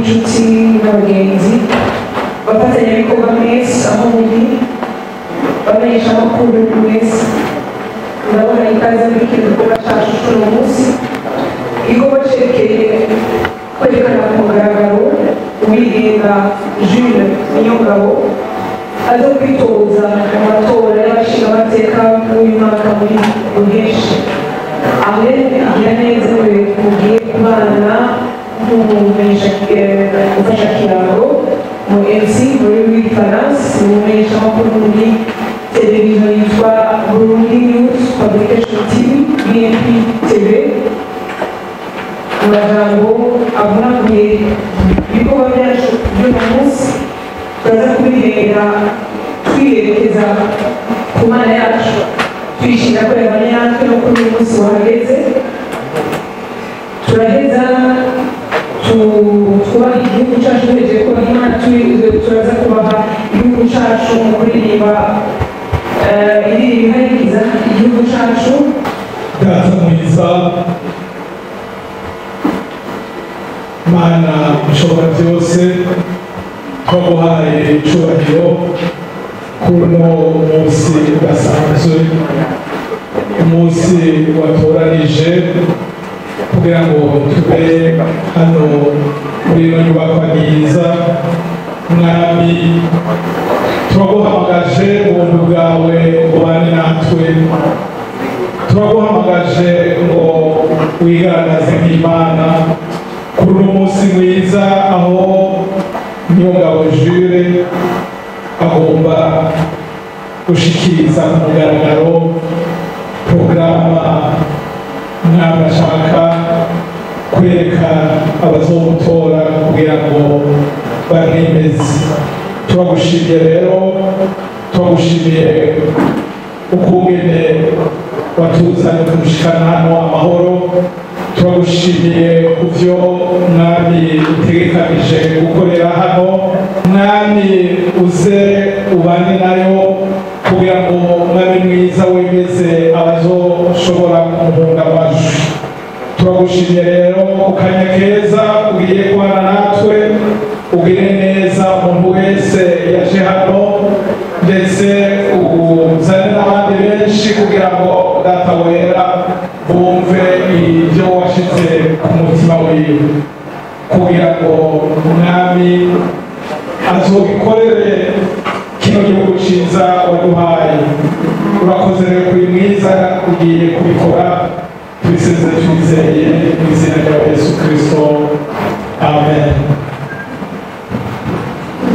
inshuti n'abagenzi bafatanyabikorwa mwese aho muri bamenyesha amakuru mwese ndabona ikaze muri kino gikorwa cyacu cy'uno munsi igikorwa cyerekeye kwerekana ku mugaragaro uwigenga Jules Niyongabo aza kwitoza mu matora y'abashingamateka w'uyu mwaka muri Ruheshi aho igira neza we mugiye kubana ufasha kiraro mu MC muri w'ifaransa umumenyesha amakuru muri televiziyo yitwa Burundi News Publication TV BNP TV amajambo avunaguye ibikorwa byacu by'uno munsi turaza kubihera twiyerekeza ku mana yacu tuyishimira ko yabanye natwe no kuri uyu munsi wahageze turaheza twubaha igihugu cyacu duhejeje kubaha imana turaza kubaha igihugu cyacu mu kuririmba indirimbo iharikiza igihugu cyacu data mwiza mana ushobora byose twaguhaye icyubahiro kuno munsi udasanzwe umunsi watoranije kugira ngo tube hano muri ino nyubakwa nziza mwami turaguhamagaje ubuntu bwawe ubane natwe turaguhamagaje ngo wigaragaze nk'Imana kuri uno munsi mwiza aho Niyongabo Jules agomba gushikiriza ku mugaragaro porogaramu mwabashaka kwereka abazomutora kugira ngo bamwemeze turagushimiye rero turagushimiye ukungene watuzanye kumushikana hano amahoro turagushimiye kuvyo mwami utegekanije gukorera hano mwami uze ubane nayo kugira ngo mwami mwiza wemeze abazoshobora kumuhunga amajwi turagushimiye rero ukanya keza ugiye kubana natwe ugire neza umuntu wese yaje hano ndetse uzane n'abandi benshi kugira ngo data wera bumve ibyo washize ku mutima wiwe kugira ngo umwami azobikorere kino gihugu cyiza waduhaye urakoze rero kuri mwiza ugiye kubikora tubisezere twizeye mu izina rya Yesu Kristo amen.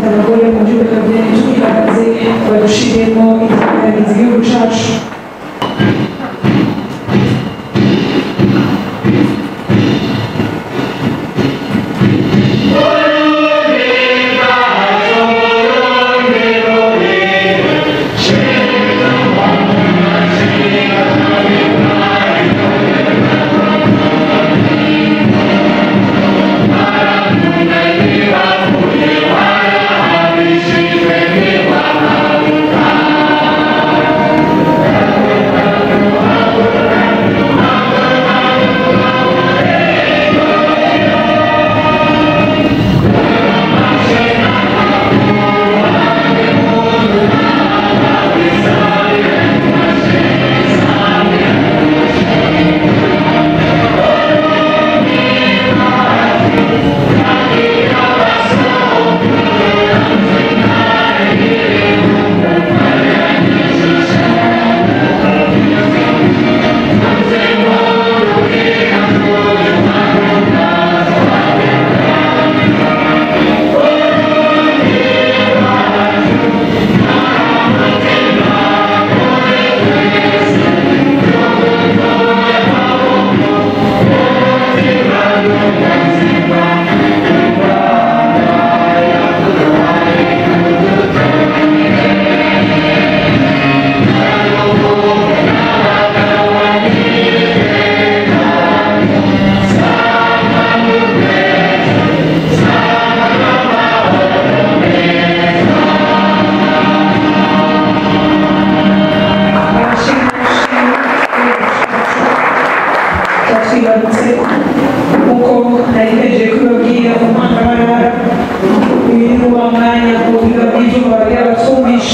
Abagore mu by'ubutaka byinshi ihagaze badushiremo igikoraniza igihugu cyacu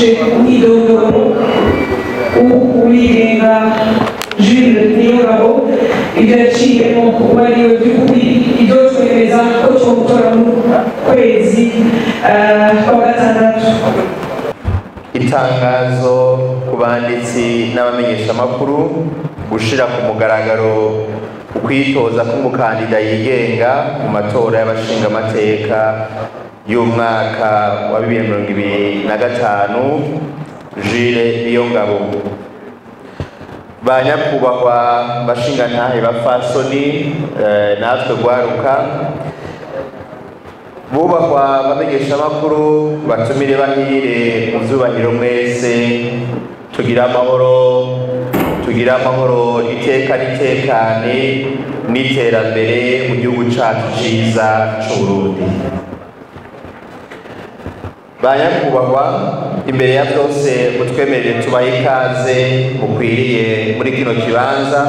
twumvishe umwidondoro uwigenga Jules Niyongabo ibyo yaciyemo kuba ariwe by'ukuri ibyo twemeza ko tumutora mu kwezi kwa gatandatu. Itangazo ku banditsi n'abamenyeshamakuru gushira ku mugaragaro ukwitoza k'umukandida yigenga mu matora y'abashingamateka y'umwaka wa 2025 Jules Niyongabo. Banyakubahwa bashingantahe bafasoni natwe gwaruka bubahwa bamenyeshamakuru batumire bahire mu vyubahiro mwese tugira amahoro iteka n'itekane n'iterambere mu gihugu cacu ciza c'Uburundi. Banyakubahwa imbere ya byose mutwemerere tubahe ikaze mukwiriye muri kino kibanza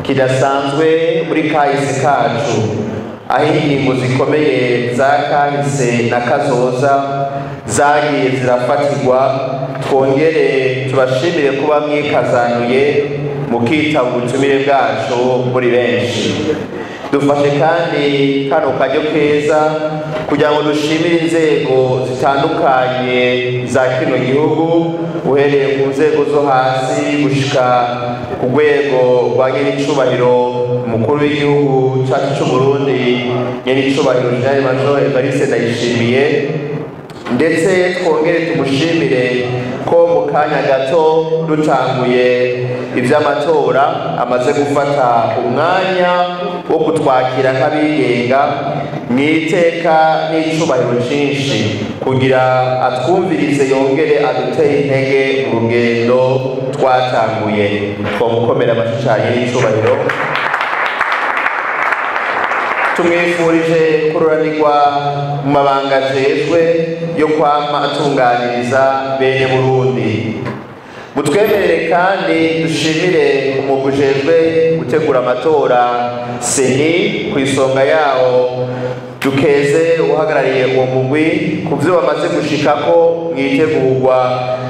kidasanzwe muri kahise kacu, aho ingingo zikomeye za kahise na kazoza zagiye zirafatirwa. Twongere tubashimire kuba mwikazanuye mukitaba ubutumire bwacu muri benshi. Dufashe kandi kano karyo keza kugira ngo dushimire inzego zitandukanye za kino gihugu, uhereye ku nzego zo hasi gushika ku rwego rwa nyenicubahiro umukuru w'igihugu cyacu c'Uburundi, nyenicubahiro General Major Evariste Ndayishimiye. Ndetse twongere tumushimire ko mu kanya gato dutanguye ivy'amatora amaze gufata umwanya wo kutwakira nk'abigenga mw'iteka n'icubahiro cinshi kugira atwumvirize yongere aduteye intege mu rugendo twatanguye. Twamukomera amashyi cane n'icubahiro. Tumwifurije kururanirwa mu mabanga ajejwe yo kwama atunganiriza bene Burundi. Mutwemerere kandi dushimire umugwi ujejwe gutegura amatora seni ku isonga yawo, dukeze uhagarariye uwo mugwi ku vyo bamaze gushikako mw'itegurwa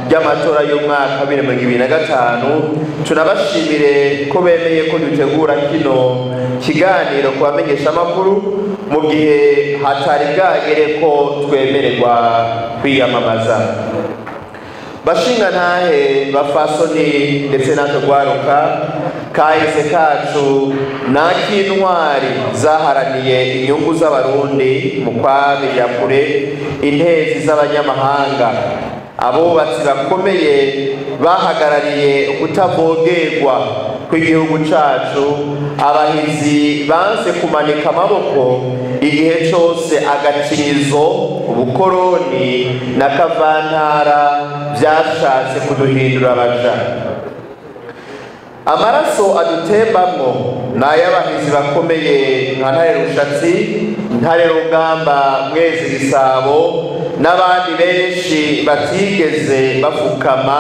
ry'amatora y'umwaka 2025. Tunabashimire ko bemeye ko dutegura kino kiganiro ku bamenyeshamakuru mu gihe hatari bwagere ko twemererwa kwiyamamaza. Bashingantahe bafasoni ndetse natwe gwaruka, kahise kacu n'ak'intwari zaharaniye inyungu z'abarundi mu kwabira kure intezi z'abanyamahanga, abubatsi bakomeye bahagarariye ukutavogerwa kw'igihugu cacu, abahizi banse kumanika amaboko igihe cose agacirizo, ubukoroni na kavantara vyashatse kuduhindura abaja. Amaraso adutembamwo n'ay'abahizi bakomeye nka Ntare Rushatsi, Ntare Rugamba, Mwezi Gisabo n'abandi benshi batigeze bafukama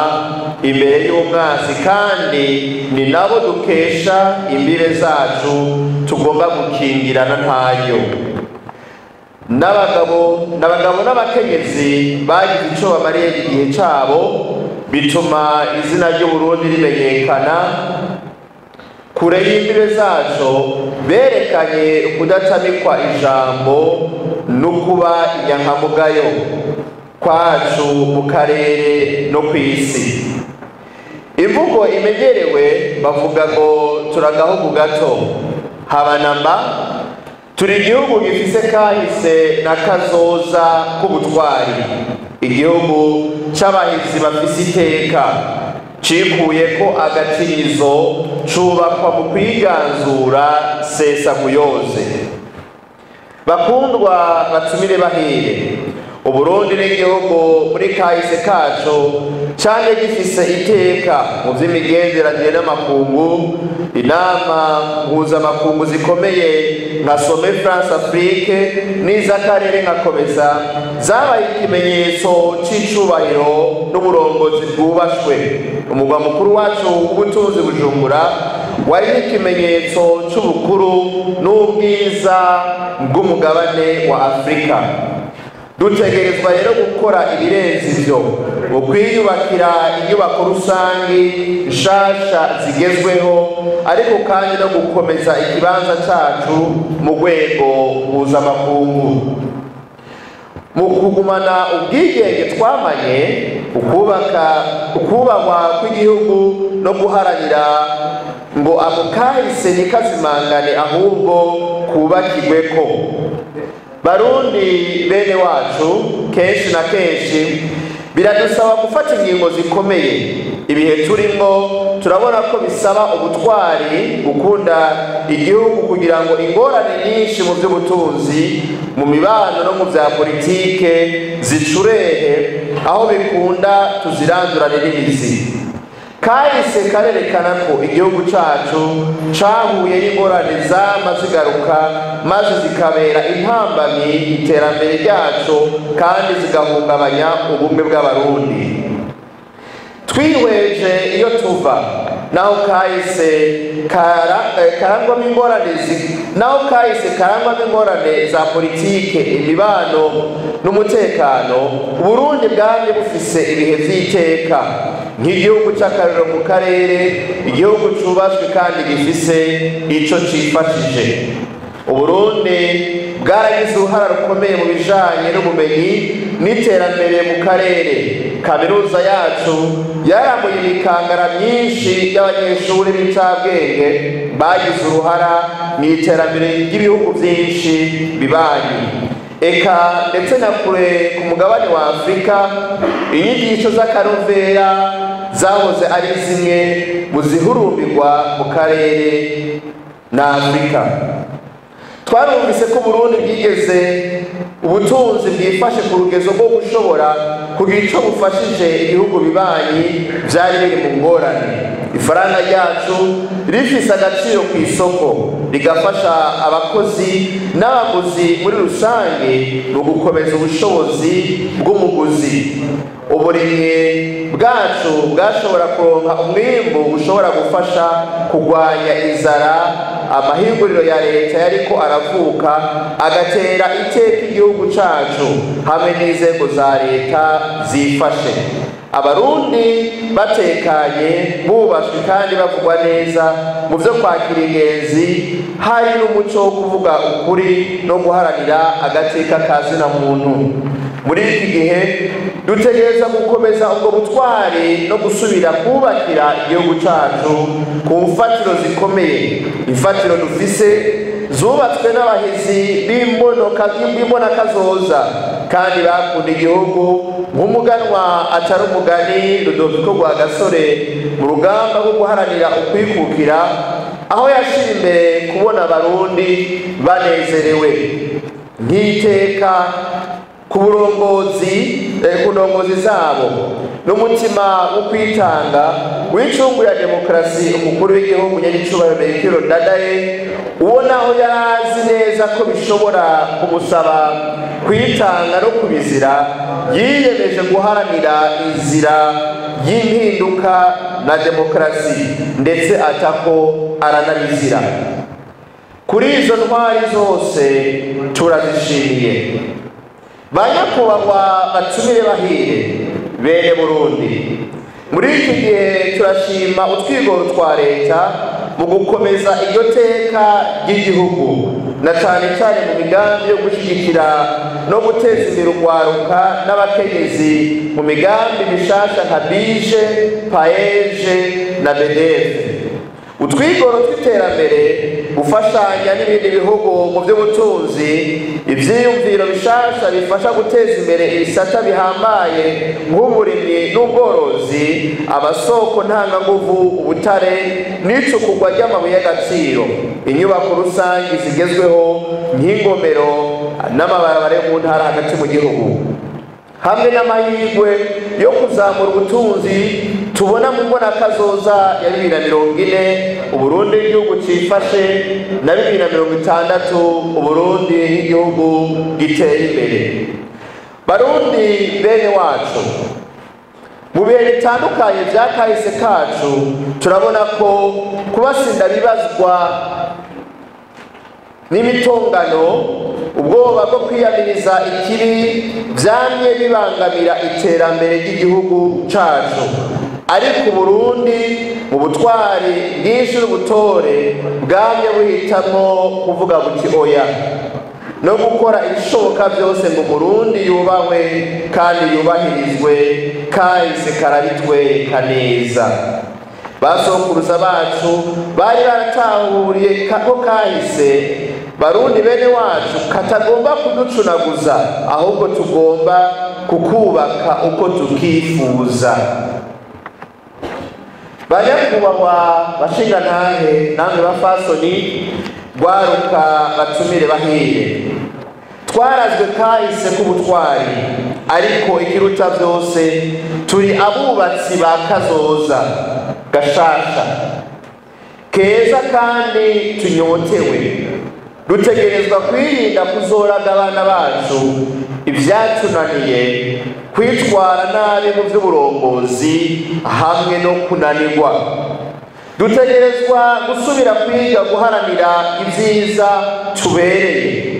imbere y'umwansi, kandi ni nabo dukesha imbibe zacu tugomba gukingirana ntayo. N'abagabo n'abakenyezi bagize ico bamariye igihe cabo bituma izina ry'Uburundi rimenyekana kure y'imbibe zacu, berekanye ukudatamikwa ijambo n'ukuba inyankamugayo kwacu mu karere no kw'isi. Imvugo imenyerewe bavuga ngo turagahugu gato, habanamba turi igihugu gifise kahise na kazoza k'ubutwari, igihugu c'abahizi bafise iteka cikuye ko agacirizo cubakwa mu kwiganzura sesaguyoze. Bakundwa batumire bahire, Uburundi n'igihugu muri kahise kacu cane gifise iteka mu vy'imigenderanire n'amakungu. Inama mpuzamakungu zikomeye nka Sommet France Afrique n'iz'akarere nka Komesa zabaye ikimenyetso c'icubahiro n'uburongozi bwubashwe. Umugwa mukuru wacu w'ubutunzi Bujumbura wari ikimenyetso c'ubukuru n'ubwiza bw'umugabane wa Afrika. dutegerezwa rero gukora ibirenze ivyo mu kwiyubakira inyubako rusangi nshasha zigezweho, ariko kandi no gukomeza ikibanza cacu mu rwego mpuzamakungu. Mu kugumana ubwigenge twamanye, ukubahwa kw'igihugu no guharanira ngo ako kahise ntikazimangane, ahubwo kubakirweko. Barundi bene wacu, kenshi na kenshi biradusaba gufata ingingo zikomeye. Ibihe turimo turabona ko bisaba ubutwari, gukunda igihugu kugira ngo ingorane nyinshi mu by'ubutunzi, mu mibano no mu bya politike zicurehe, aho bikunda tuzirandurane n'imizi. Kahise karerekana ko igihugu cacu cahuye n'ingorane zama zigaruka, maze zikabera intambamyi iterambere ryacu kandi zigahungabanya ubumwe bw'abarundi. Twihweje iyo tuva, naho kahise karangwamo ingorane za politike, imibano n'umutekano, Burundi bwamye bufise ibihe vy'iteka nk'igihugu c'akarorero mu karere, igihugu cubashwe kandi gifise ico cifashije. Uburundi bwaragize uruhara rukomeye mu bijanye n'ubumenyi n'iterambere mu karere. Kaminuza yacu yaramuye imikangara myinshi y'abanyeshuri b'incabwenge bagize uruhara mu iterambere ry'ibihugu vyinshi bibanyi. Eka ndetse na kure ku mugabane wa Afrika, inyigisho z'akanovera zahoze ari zimwe mu zihurumbirwa mu karere na Afrika. Twarumvise ko Burundi bwigeze ubutunzi bwifashe ku rugezo rwo gushobora kugira ico bufashije ibihugu bibanyi vyari biri mu ngorane. Ifaranga ryacu rifise agaciro ku isoko, rigafasha abakozi n'abaguzi muri rusange mu gukomeza ubushobozi bw'umuguzi. Uburimyi bwacu bwashobora kuronka umwimbu ushobora gufasha kugwanya inzara. Amahinguriro ya leta yariko aravuka agatera iteka igihugu cacu hamwe n'inzego za leta zifashe. Abarundi batekanye, bubashwe kandi bavugwa neza mu vyo kwakira ingenzi, hari n'umuco wo kuvuga ukuri no guharanira agateka ka zina muntu. Muri iki gihe dutegereza gukomeza ubwo butwari no gusubira kubakira igihugu cacu ku mfatiro zikomeye. Imfatiro dufise zubatswe n'abahizi b'imbonakazoza kandi bakunda igihugu, nk'umuganwa atari umugani Rudoviko Rwagasore mu rugamba rwo guharanira ukwikukira, aho yashira imbere kubona abarundi banezerewe nk'iteka ku ndongozi zabo n'umutima wo kwitanga w'icungu ya demokarasi. Umukuru w'igihugu nyiricubahiro Melchior Ndadaye, ubona aho yarazi neza ko bishobora kumusaba kwitanga no kubizira, yiyemeje guharanira inzira y'impinduka na demokarasi, ndetse atako aranabizira. Kuri izo ntwari zose turazishimiye. Banyakubahwa batumire bahire bene Burundi, muri iki gihe turashima utwigoro twa leta mu gukomeza iryo teka ry'igihugu, na cane cane mu migambi yo gushigikira no guteza imbere urwaruka n'abakenyezi mu migambi mishasha nka bije, paeje na bedefe. Utwigoro tw'iterambere gufashanya n'ibindi bihugu mu by'ubutunzi, ivyiyumviro bishasha bifasha guteza imbere ibisata bihambaye nk'uburimyi n'ubworozi, amasoko ntanganguvu, ubutare n'icukurwa ry'amabuye y'agaciro, inyubako rusange zigezweho nk'ingomero n'amabarabara yo mu ntara hagati mu gihugu, hamwe n'amahirwe yo kuzamura ubutunzi tubona mu mbonakazoza ya 2040 Uburundi igihugu cifashe, na 2060 Uburundi igihugu giteye imbere. Barundi bene wacu, mu bihe bitandukanye vya kahise kacu turabona ko kubasinda bibazwa n'imitongano ubwoba bwo kwiyamiriza ikibi byamye bibangamira iterambere ry'igihugu cacu, ariko Burundi mu butwari bwinshi n'ubutore bwamye buhitamwo kuvuga buti oya, no gukora ibishoboka byose ngo Burundi yubahwe kandi yubahirizwe, kahise karabitwereka neza. Basokuruza bacu bari baratahuriye ko kahise Barundi bene wacu katagomba kuducunaguza, ahubwo tugomba kukubaka uko tukifuza. Banyakubahwa bashingantahe namwe bafasoni, rwaruka batumire bahire, twarazwe kahise k'ubutwari, ariko ikiruta byose turi abubatsi ba kazoza gashasha keza kandi tunyotewe. Dutegerezwa kwirinda kuzoraga abana bacu ibyatunaniye, kwitwara nabi mu by'uburongozi hamwe no kunanirwa. Dutegerezwa gusubira kwiga guharanira ibyiza tubereye,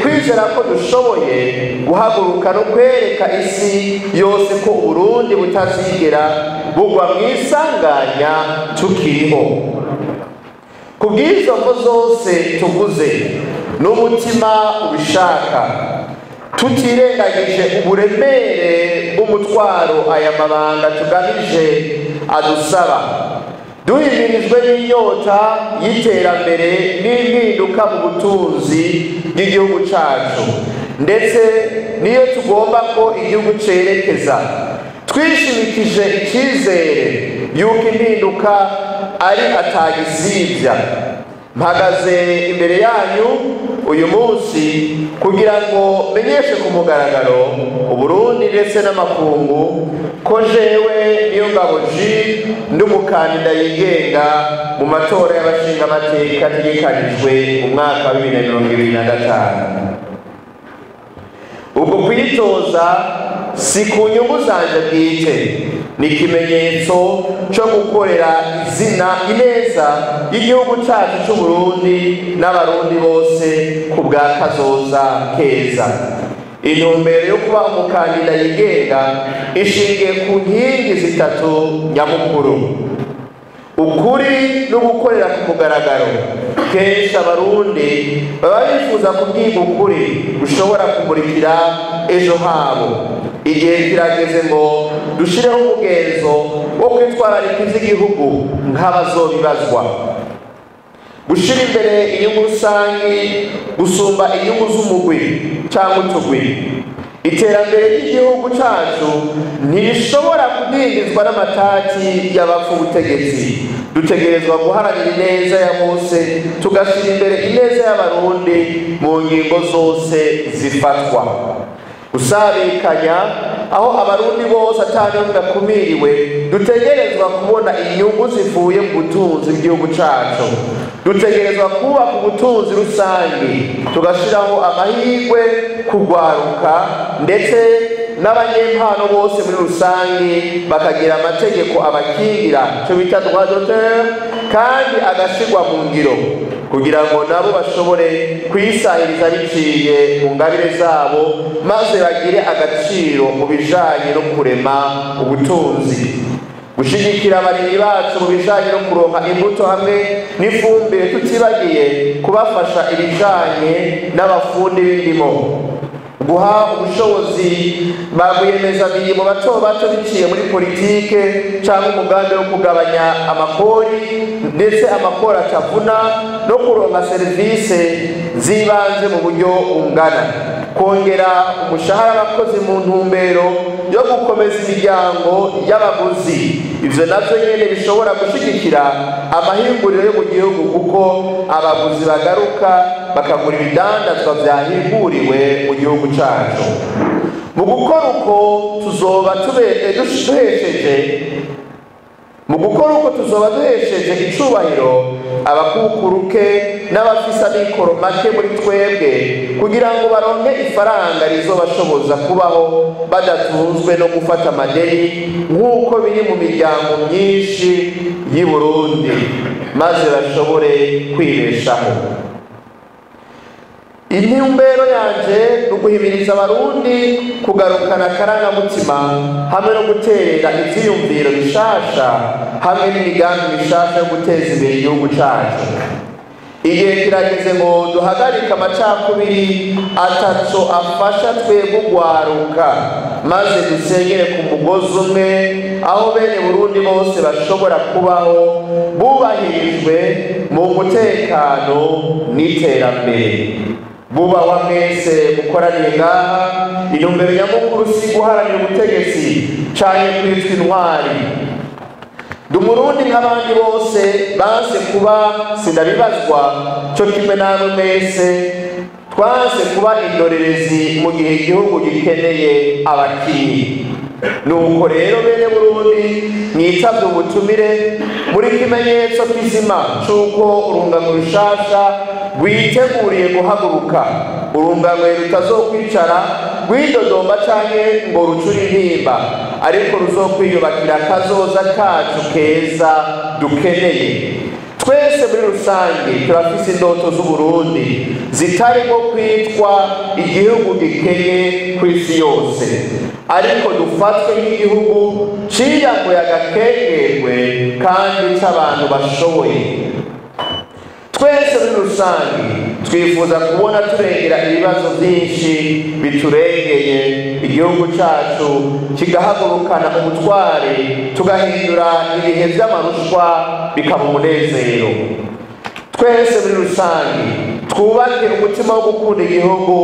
kwizera ko dushoboye guhaguruka no kwereka isi yose ko Burundi butazigera bugwa mu isanganya tukiriho. Ku bw'izo ngo zose tuvuze n'umutima ubishaka, tutirengagije uburemere bw'umutwaro aya mabanga tugamije adusaba, duhimirijwe n'inyota y'iterambere n'impinduka mu butunzi bw'igihugu cacu, ndetse niyo tugomba ko igihugu cerekeza, twishimikije icyizere yuko impinduka ari atagisibya. Mpagaze imbere yanyu uyu munsi kugira ngo menyeshe ku mugaragaro Uburundi ndetse n'amakungu ko jewe Niyongabo Jules ndi umukandida yigenga mu matora y'abashingamateka ategekanijwe mu mwaka wa 2025. Ubwo kwitoza si ku nyungu zanje bwite, ni ikimenyetso cyo gukorera izina ineza y'igihugu cyacu cy'u Burundi n'abarundi bose ku bwa kazoza keza. Intumbero yo kuba umukandida yigenga ishingiye ku nkingi zitatu nyamukuru: ukuri no gukorera ku mugaragaro. Kenshi abarundi baba bifuza kubwirwa ukuri gushobora kumurikira ejo habo. Igihe kirageze ngo dushireho umugenzo wo kwitwararika iby'igihugu nk'abazobibazwa, gushira imbere inyungu rusange gusumba inyungu z'umugwi cyangwa utugwi. Iterambere ry'igihugu cyacu ntirishobora kudindizwa n'amatati y'abapfa ubutegetsi. Dutegerezwa guharanira ineza ya bose, tugashyira imbere ineza y'abarundi mu ngingo zose zifatwa. Gusabikanya aho abarundi bose atari bakumiriwe, dutegerezwa kubona inyungu zivuye mu butunzi bw'igihugu cyacu. Dutegerezwa kubaka ubutunzi rusange, tugashyiraho amahirwe kugwaruka ndetse n'abanyempano bose muri rusange bakagira amategeko abakingira, cyo bita droit d'auteur, kandi agashyirwa mu ngiro kugira ngo nabo bashobore kwisahiriza biciye mu ngabire zabo, maze bagire agaciro mu bijanye no kurema ubutunzi. Gushigikira abarimyi bacu mu bijanye no kuronka imbuto hamwe n'ifumbire, tutibagiye kubafasha ibijanye n'abafundi b'indimo. Guha ubushobozi ba rwiyemezamirimo bato bato biciye muri politike cyangwa umugambi wo kugabanya amakori ndetse amakori atavuna no kuronka serivisi z'ibanze mu buryo bungana. Kongera umushahara abakozi mu ntumbero yo gukomeza imiryango y'abaguzi. Ivyo navyo nyene bishobora gushigikira amahinguriro yo mu gihugu, kuko abaguzi bagaruka bakagura ibidandazwa vyahinguriwe mu gihugu cacu. Mu gukora uko tuzoba duhesheje icubahiro abakukuruke n'abafise amikoro make muri twebwe, kugira ngo baronke ifaranga rizobashoboza kubaho badatunzwe no gufata amadeni nk'uko biri mu miryango myinshi y'i Burundi, maze bashobore kwibeshaho. intumbero yanje ni uguhimiriza abarundi kugarukana akarangamutima hamwe no guterera ivyiyumviro bishasha hamwe n'imigambi mishasha yo guteza imbere igihugu cacu. Igihe kirageze ngo duhagarike amacakubiri ataco afasha twebwe ugwaruka, maze dusenyere ku mugozi umwe, aho bene Burundi bose bashobora kubaho bubahirijwe mu mutekano n'iterambere. Bubahwa mwese mukoraniye ngaha, intumbero nyamukuru si guharanira ubutegetsi canke kwitwa intwari. Ndi Umurundi nk'abandi bose banse kuba sindabibazwa co kimwe namwe mwese twanse kuba indorerezi mu gihe igihugu gikeneye abakinyi. Nuko rero bene Burundi mwitavye ubutumire muri kimenyetso kizima c'uko urungano rushasha rwiteguriye guhaguruka, urungano rutazokwicara rwidodomba canke ngo rucure intimba, ariko ruzokwiyubakira akazoza kacu keza dukeneye. Twese muri rusange turafise indoto z'Uburundi zitarimo kwitwa igihugu gikenye kw'isi yose, ariko dufatwe nk'igihugu ciyambuye agakengerwe kandi c'abantu bashoboye. Twese muri rusange twifuza kubona turengera ibibazo byinshi biturengeye, igihugu cacu kigahagurukana ubutware, tugahindura ibihe vy'amarushwa bikaba umunezero. Twese muri rusange twubake umutima wo gukunda igihugu,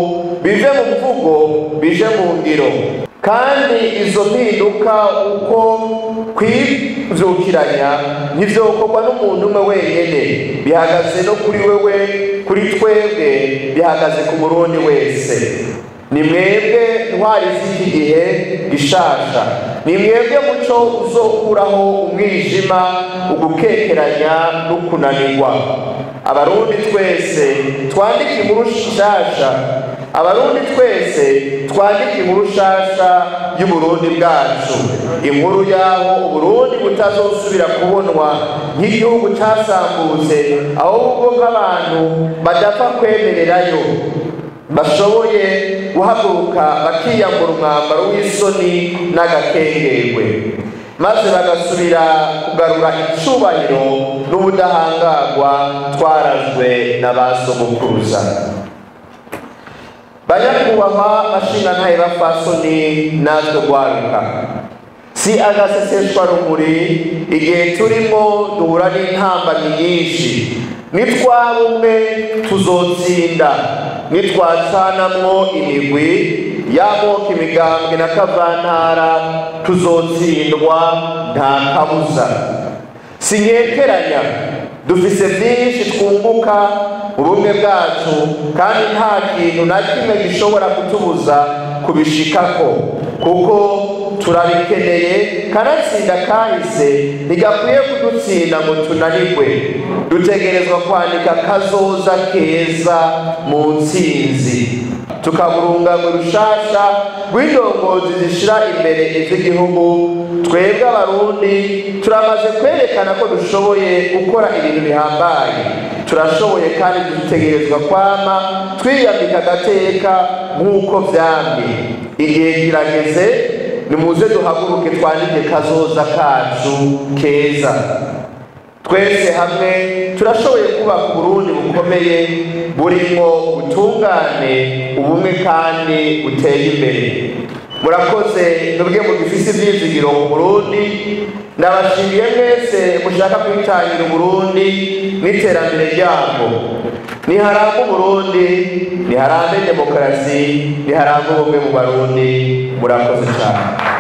bive mu mvugo bije mu ngiro, kandi izo mpinduka uko kwivyukiranya ntivyokorwa n'umuntu umwe wenyene, bihagaze no kuri wewe, kuri twebwe, bihagaze ku Murundi wese. Ni mwebwe ntwari z'iki gihe gishasha, ni mwebwe muco uzokuraho umwijima, ugukekeranya n'ukunanirwa. Abarundi twese twandike inkuru nshasha, abarundi twese twandike inkuru nshasha y'Uburundi bwacu, inkuru yaho Uburundi butazosubira kubonwa nk'igihugu casambutse, ahubwo nk'abantu badapfa kwemererayo, bashoboye guhaguruka bakiyambura umwambaro w'isoni n'agakengerwe, maze bagasubira kugarura icubahiro n'ubudahangarwa twarazwe na ba sogokuruza. Banyakubahwa bashingantahe bapfasoni natwe gwaruka, si agaseseshwa rumuri igihe turimo duhura n'intambamyi nyinshi. Nitwaba umwe tuzotsinda, nitwacanamwo imigwi y'amoko, imigambwe na kavantara, tuzotsindwa nta kabuza. Sinkekeranya dufise byinshi twunguka ubumwe bwacu, kandi nta kintu na kimwe gishobora kutubuza kubishikako, kuko turabikeneye. Kanatsinda kahise ntigakwiye kudutsinda ngo tunanirwe. Dutegerezwa kwandika kazoza keza mu ntsinzi, tukaburunganwe rushasha rw'indongozi zishira imbere ivy'igihugu. Twebwe Abarundi turamaze kwerekana ko dushoboye gukora ibintu bihambaye, turashoboye kandi dutegerezwa kwama twiyambika agateka nk'uko vyamye. Igihe kirageze, nimuze duhaguruke twandike kazoza kacu keza. Twese hamwe turashoboye kubaka Uburundi bukomeye, burimo ubutungane, ubumwe kandi buteye imbere. Murakoze nubwe mugifise ivyizigiro mu Burundi. Ndabashimiye mwese mushaka kwitangira Uburundi n'iterambere ryabwo. Niharamba Uburundi, niharambe demokarasi, niharambe ubumwe mu Barundi. Murakoze cyane.